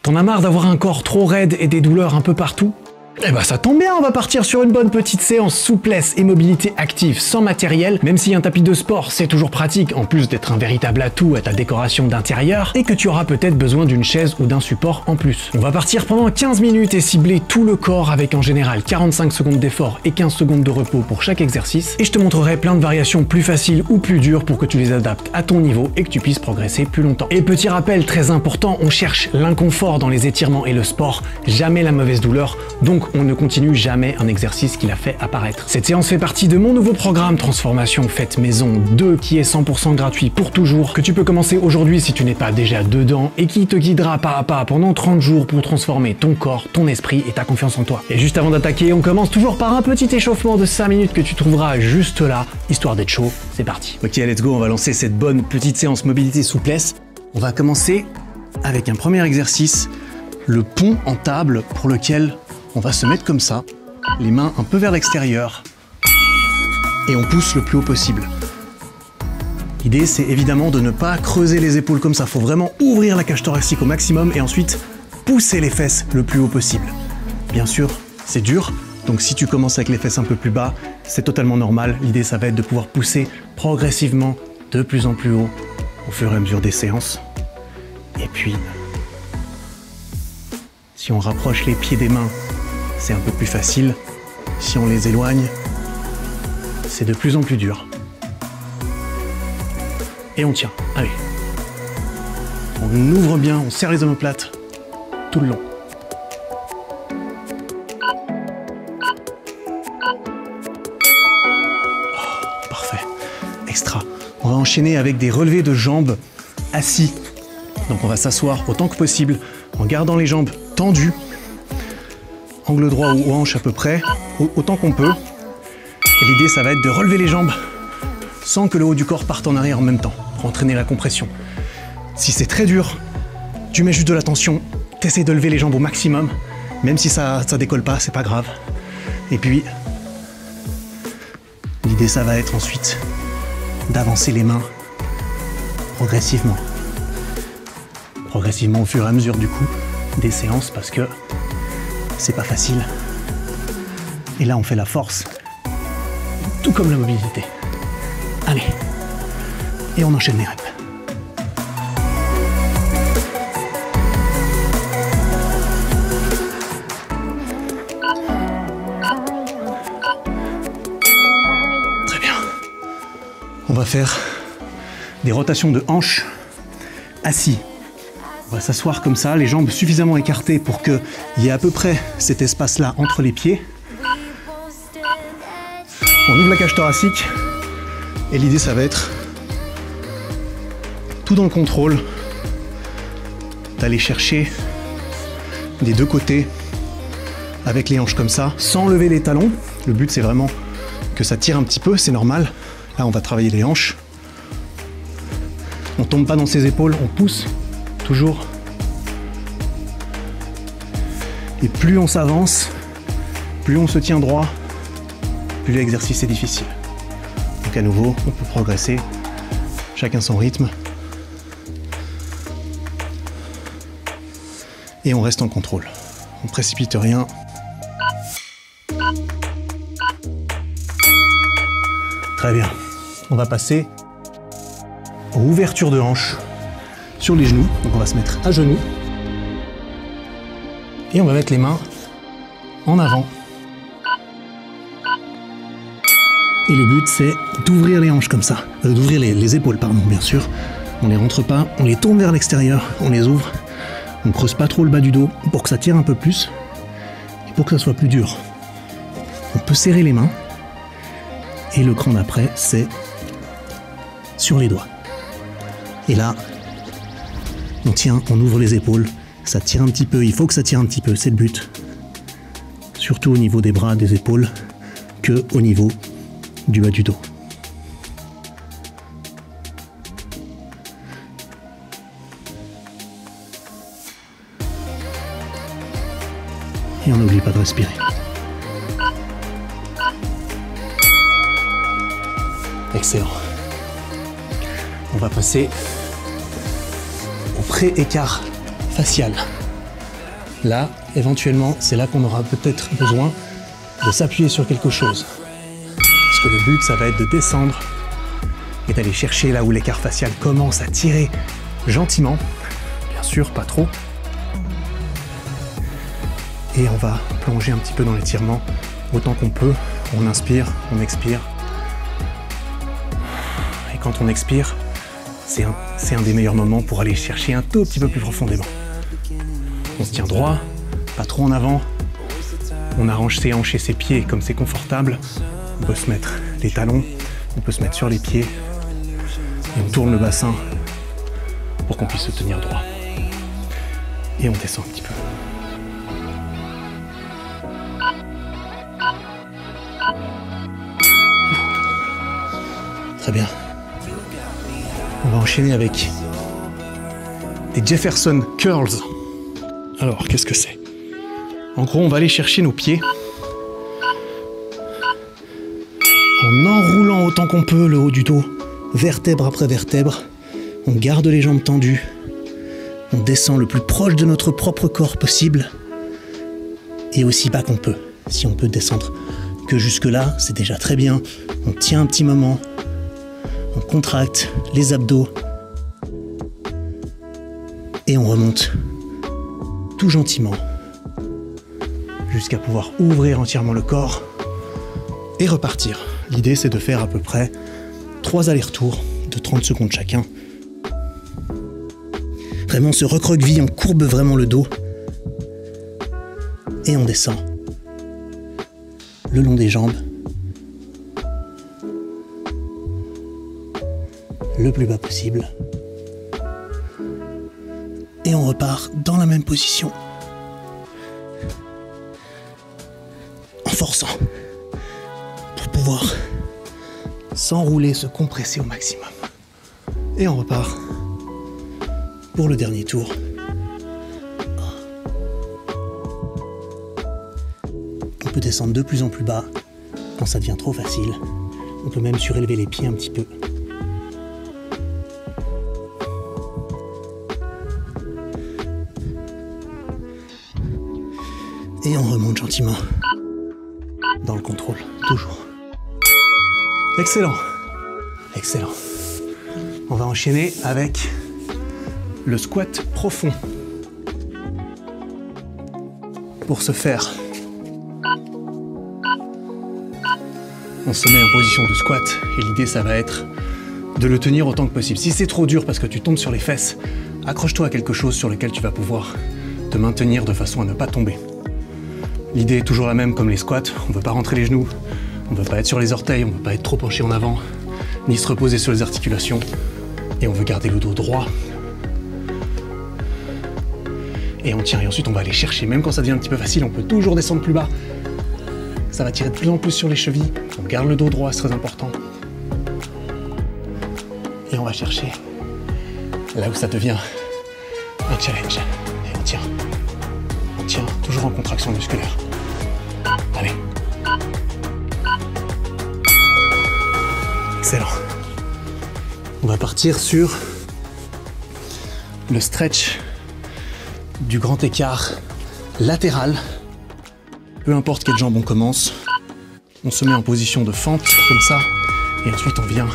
T'en as marre d'avoir un corps trop raide et des douleurs un peu partout? Eh ben ça tombe bien, on va partir sur une bonne petite séance souplesse et mobilité active sans matériel, même si un tapis de sport c'est toujours pratique, en plus d'être un véritable atout à ta décoration d'intérieur, et que tu auras peut-être besoin d'une chaise ou d'un support en plus. On va partir pendant 15 minutes et cibler tout le corps avec en général 45 secondes d'effort et 15 secondes de repos pour chaque exercice, et je te montrerai plein de variations plus faciles ou plus dures pour que tu les adaptes à ton niveau et que tu puisses progresser plus longtemps. Et petit rappel très important, on cherche l'inconfort dans les étirements et le sport, jamais la mauvaise douleur, donc on ne continue jamais un exercice qu'il a fait apparaître. Cette séance fait partie de mon nouveau programme Transformation Faite Maison 2 qui est 100% gratuit pour toujours, que tu peux commencer aujourd'hui si tu n'es pas déjà dedans et qui te guidera pas à pas pendant 30 jours pour transformer ton corps, ton esprit et ta confiance en toi. Et juste avant d'attaquer, on commence toujours par un petit échauffement de 5 minutes que tu trouveras juste là, histoire d'être chaud. C'est parti. Ok, let's go, on va lancer cette bonne petite séance mobilité souplesse. On va commencer avec un premier exercice, le pont en table pour lequel on va se mettre comme ça, les mains un peu vers l'extérieur, et on pousse le plus haut possible. L'idée, c'est évidemment de ne pas creuser les épaules comme ça. Il faut vraiment ouvrir la cage thoracique au maximum et ensuite pousser les fesses le plus haut possible. Bien sûr, c'est dur, donc si tu commences avec les fesses un peu plus bas, c'est totalement normal. L'idée, ça va être de pouvoir pousser progressivement de plus en plus haut au fur et à mesure des séances. Et puis, si on rapproche les pieds des mains, c'est un peu plus facile. Si on les éloigne, c'est de plus en plus dur. Et on tient. Allez. On ouvre bien, on serre les omoplates tout le long. Oh, parfait. Extra. On va enchaîner avec des relevés de jambes assis. Donc on va s'asseoir autant que possible en gardant les jambes tendues. Angle droit ou hanche à peu près, autant qu'on peut. Et l'idée, ça va être de relever les jambes sans que le haut du corps parte en arrière en même temps, pour entraîner la compression. Si c'est très dur, tu mets juste de la tension, t'essaies de lever les jambes au maximum, même si ça décolle pas, c'est pas grave. Et puis, l'idée, ça va être ensuite d'avancer les mains progressivement. Progressivement au fur et à mesure du coup des séances, parce que c'est pas facile. Et là, on fait la force, tout comme la mobilité. Allez, et on enchaîne les reps. Très bien. On va faire des rotations de hanches assis. On va s'asseoir comme ça, les jambes suffisamment écartées pour qu'il y ait à peu près cet espace-là entre les pieds. On ouvre la cage thoracique et l'idée, ça va être, tout dans le contrôle, d'aller chercher des deux côtés avec les hanches comme ça, sans lever les talons. Le but, c'est vraiment que ça tire un petit peu, c'est normal. Là, on va travailler les hanches. On ne tombe pas dans ses épaules, on pousse. Toujours. Et plus on s'avance, plus on se tient droit, plus l'exercice est difficile. Donc à nouveau, on peut progresser, chacun son rythme. Et on reste en contrôle. On ne précipite rien. Très bien. On va passer aux ouvertures de hanches sur les genoux. Donc on va se mettre à genoux. Et on va mettre les mains en avant. Et le but, c'est d'ouvrir les hanches comme ça. D'ouvrir les épaules, pardon, bien sûr. On les rentre pas, on les tourne vers l'extérieur, on les ouvre. On ne creuse pas trop le bas du dos pour que ça tire un peu plus et pour que ça soit plus dur. On peut serrer les mains. Et le cran d'après, c'est sur les doigts. Et là, on tient, on ouvre les épaules, ça tire un petit peu, il faut que ça tire un petit peu, c'est le but. Surtout au niveau des bras, des épaules, que au niveau du bas du dos. Et on n'oublie pas de respirer. Excellent. On va passer au pré-écart facial. Là, éventuellement, c'est là qu'on aura peut-être besoin de s'appuyer sur quelque chose. Parce que le but, ça va être de descendre et d'aller chercher là où l'écart facial commence à tirer gentiment. Bien sûr, pas trop. Et on va plonger un petit peu dans l'étirement autant qu'on peut. On inspire, on expire. Et quand on expire, c'est un des meilleurs moments pour aller chercher un tout petit peu plus profondément. On se tient droit, pas trop en avant. On arrange ses hanches et ses pieds comme c'est confortable. On peut se mettre les talons, on peut se mettre sur les pieds. Et on tourne le bassin pour qu'on puisse se tenir droit. Et on descend un petit peu. Très bien. On va enchaîner avec des Jefferson Curls. Alors, qu'est-ce que c'est? En gros, on va aller chercher nos pieds en enroulant autant qu'on peut le haut du dos, vertèbre après vertèbre. On garde les jambes tendues. On descend le plus proche de notre propre corps possible et aussi bas qu'on peut. Si on peut descendre que jusque-là, c'est déjà très bien. On tient un petit moment. On contracte les abdos et on remonte tout gentiment jusqu'à pouvoir ouvrir entièrement le corps et repartir. L'idée, c'est de faire à peu près 3 allers-retours de 30 secondes chacun. Vraiment, on se recroqueville, on courbe vraiment le dos et on descend le long des jambes, le plus bas possible. Et on repart dans la même position. En forçant. Pour pouvoir s'enrouler, se compresser au maximum. Et on repart pour le dernier tour. On peut descendre de plus en plus bas quand ça devient trop facile. On peut même surélever les pieds un petit peu. Et on remonte gentiment dans le contrôle, toujours. Excellent, excellent. On va enchaîner avec le squat profond. Pour ce faire, on se met en position de squat et l'idée, ça va être de le tenir autant que possible. Si c'est trop dur parce que tu tombes sur les fesses, accroche-toi à quelque chose sur lequel tu vas pouvoir te maintenir de façon à ne pas tomber. L'idée est toujours la même comme les squats, on ne veut pas rentrer les genoux, on ne veut pas être sur les orteils, on ne veut pas être trop penché en avant, ni se reposer sur les articulations, et on veut garder le dos droit. Et on tient, et ensuite on va aller chercher, même quand ça devient un petit peu facile, on peut toujours descendre plus bas. Ça va tirer de plus en plus sur les chevilles, on garde le dos droit, c'est très important. Et on va chercher là où ça devient un challenge, et on tient. On tient, toujours en contraction musculaire. Allez. Excellent. On va partir sur le stretch du grand écart latéral. Peu importe quelle jambe on commence, on se met en position de fente, comme ça, et ensuite on vient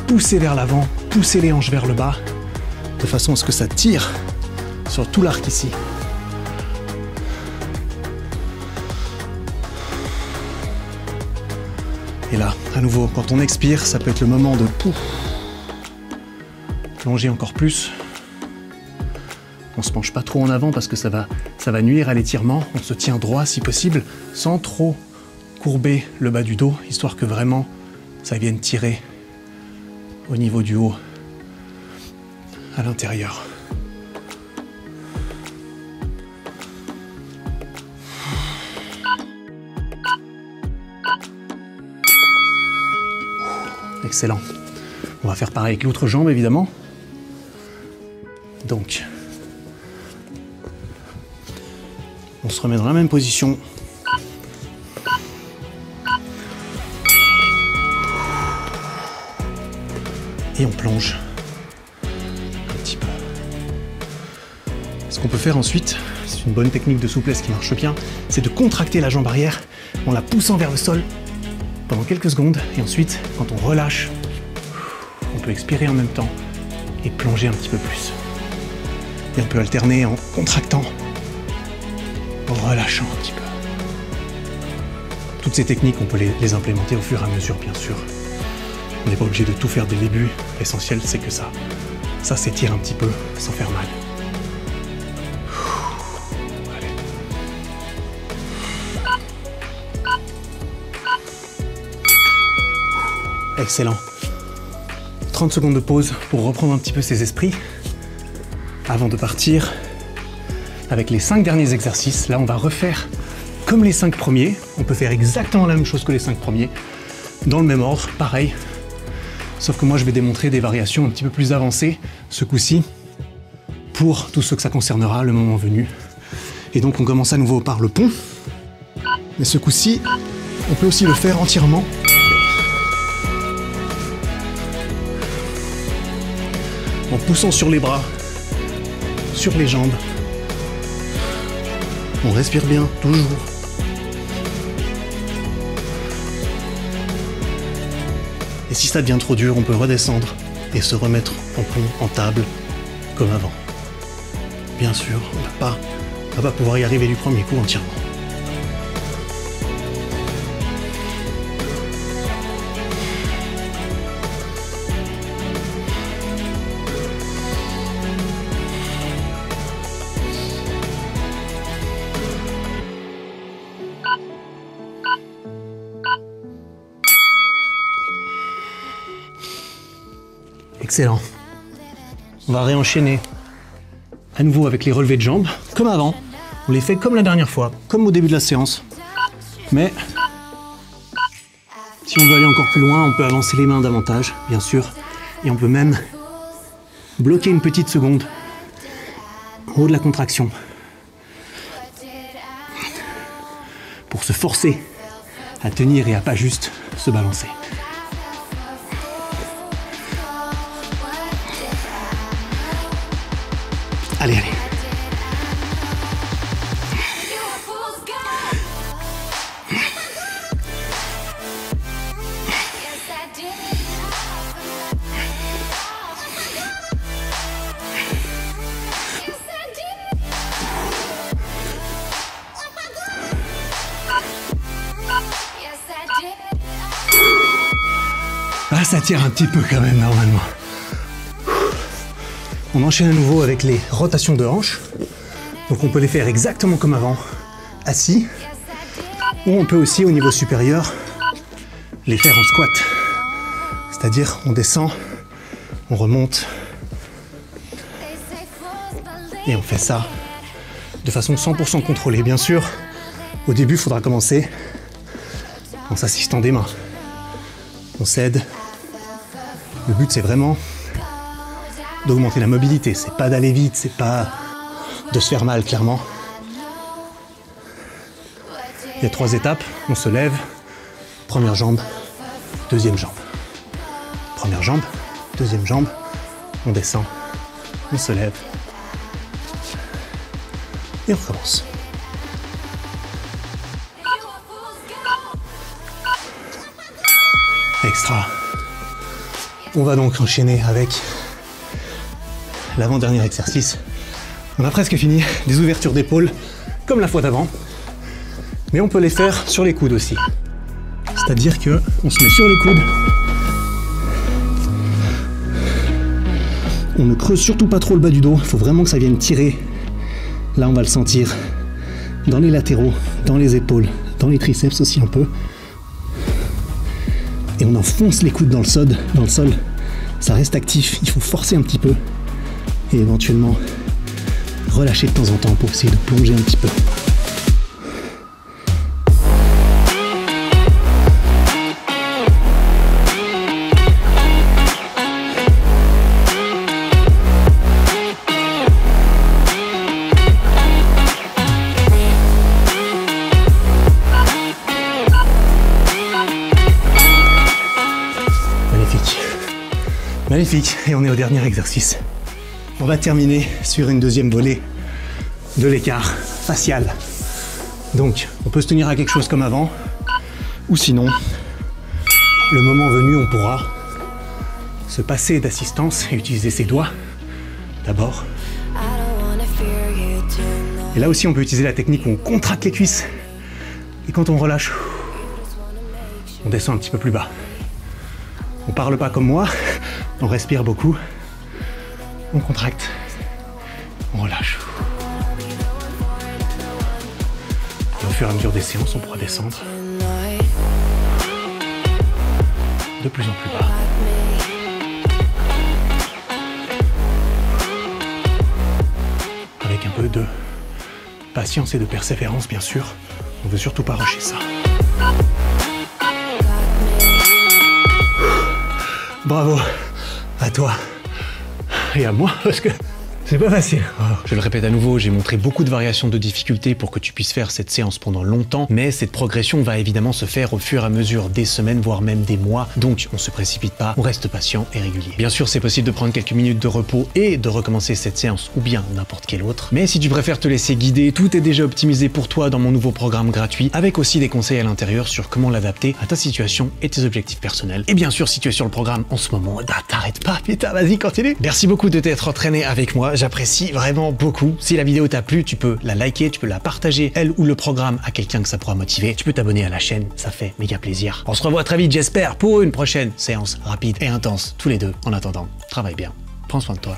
pousser vers l'avant, pousser les hanches vers le bas, de façon à ce que ça tire sur tout l'arc ici. Et là, à nouveau, quand on expire, ça peut être le moment de plonger encore plus. On se penche pas trop en avant parce que ça va nuire à l'étirement. On se tient droit si possible, sans trop courber le bas du dos, histoire que vraiment ça vienne tirer au niveau du haut, à l'intérieur. Excellent. On va faire pareil avec l'autre jambe, évidemment. Donc, on se remet dans la même position. Et on plonge un petit peu. Ce qu'on peut faire ensuite, c'est une bonne technique de souplesse qui marche bien, c'est de contracter la jambe arrière en la poussant vers le sol pendant quelques secondes. Et ensuite, quand on relâche, on peut expirer en même temps et plonger un petit peu plus. Et on peut alterner en contractant, en relâchant un petit peu. Toutes ces techniques, on peut les implémenter au fur et à mesure, bien sûr. On n'est pas obligé de tout faire dès le début. L'essentiel, c'est que ça s'étire un petit peu sans faire mal. Allez. Excellent. 30 secondes de pause pour reprendre un petit peu ses esprits avant de partir avec les 5 derniers exercices. Là, on va refaire comme les 5 premiers. On peut faire exactement la même chose que les 5 premiers, dans le même ordre, pareil. Sauf que moi, je vais démontrer des variations un petit peu plus avancées, ce coup-ci, pour tous ceux que ça concernera le moment venu. Et donc, on commence à nouveau par le pont. Mais ce coup-ci, on peut aussi le faire entièrement. En poussant sur les bras, sur les jambes. On respire bien, toujours. Et si ça devient trop dur, on peut redescendre et se remettre en pont, en table, comme avant. Bien sûr, on va pas pouvoir y arriver du premier coup entièrement. Excellent. On va réenchaîner à nouveau avec les relevés de jambes, comme avant. On les fait comme la dernière fois, comme au début de la séance. Mais si on veut aller encore plus loin, on peut avancer les mains davantage, bien sûr. Et on peut même bloquer une petite seconde en haut de la contraction pour se forcer à tenir et à pas juste se balancer. Allez, allez. Ah, ça tire un petit peu quand même normalement. On enchaîne à nouveau avec les rotations de hanches. Donc on peut les faire exactement comme avant, assis. Ou on peut aussi, au niveau supérieur, les faire en squat. C'est-à-dire, on descend, on remonte. Et on fait ça de façon 100% contrôlée. Bien sûr, au début, il faudra commencer en s'assistant des mains. On s'aide. Le but, c'est vraiment d'augmenter la mobilité. C'est pas d'aller vite, c'est pas de se faire mal, clairement. Il y a 3 étapes. On se lève, première jambe, deuxième jambe. Première jambe, deuxième jambe, on descend, on se lève et on recommence. Extra. On va donc enchaîner avec l'avant-dernier exercice. On a presque fini, des ouvertures d'épaule comme la fois d'avant, mais on peut les faire sur les coudes aussi. C'est-à-dire que on se met sur les coudes, on ne creuse surtout pas trop le bas du dos, il faut vraiment que ça vienne tirer. Là on va le sentir dans les latéraux, dans les épaules, dans les triceps aussi un peu. Et on enfonce les coudes dans le sol, ça reste actif, il faut forcer un petit peu et éventuellement relâcher de temps en temps pour essayer de plonger un petit peu. Magnifique, et on est au dernier exercice. On va terminer sur une deuxième volée de l'écart facial. Donc, on peut se tenir à quelque chose comme avant, ou sinon, le moment venu, on pourra se passer d'assistance et utiliser ses doigts d'abord. Et là aussi, on peut utiliser la technique où on contracte les cuisses. Et quand on relâche, on descend un petit peu plus bas. On parle pas comme moi, on respire beaucoup. On contracte, on relâche. Et au fur et à mesure des séances, on pourra descendre de plus en plus bas. Avec un peu de patience et de persévérance, bien sûr. On ne veut surtout pas rusher ça. Bravo à toi et à moi, parce que c'est pas facile. Je le répète à nouveau, j'ai montré beaucoup de variations de difficulté pour que tu puisses faire cette séance pendant longtemps, mais cette progression va évidemment se faire au fur et à mesure des semaines, voire même des mois, donc on se précipite pas, on reste patient et régulier. Bien sûr, c'est possible de prendre quelques minutes de repos et de recommencer cette séance, ou bien n'importe quelle autre, mais si tu préfères te laisser guider, tout est déjà optimisé pour toi dans mon nouveau programme gratuit, avec aussi des conseils à l'intérieur sur comment l'adapter à ta situation et tes objectifs personnels. Et bien sûr, si tu es sur le programme en ce moment, t'arrêtes pas, putain, vas-y, continue. Merci beaucoup de t'être entraîné avec moi. J'apprécie vraiment beaucoup. Si la vidéo t'a plu, tu peux la liker, tu peux la partager, elle ou le programme, à quelqu'un que ça pourra motiver. Tu peux t'abonner à la chaîne, ça fait méga plaisir. On se revoit très vite, j'espère, pour une prochaine séance rapide et intense, tous les deux. En attendant, travaille bien, prends soin de toi.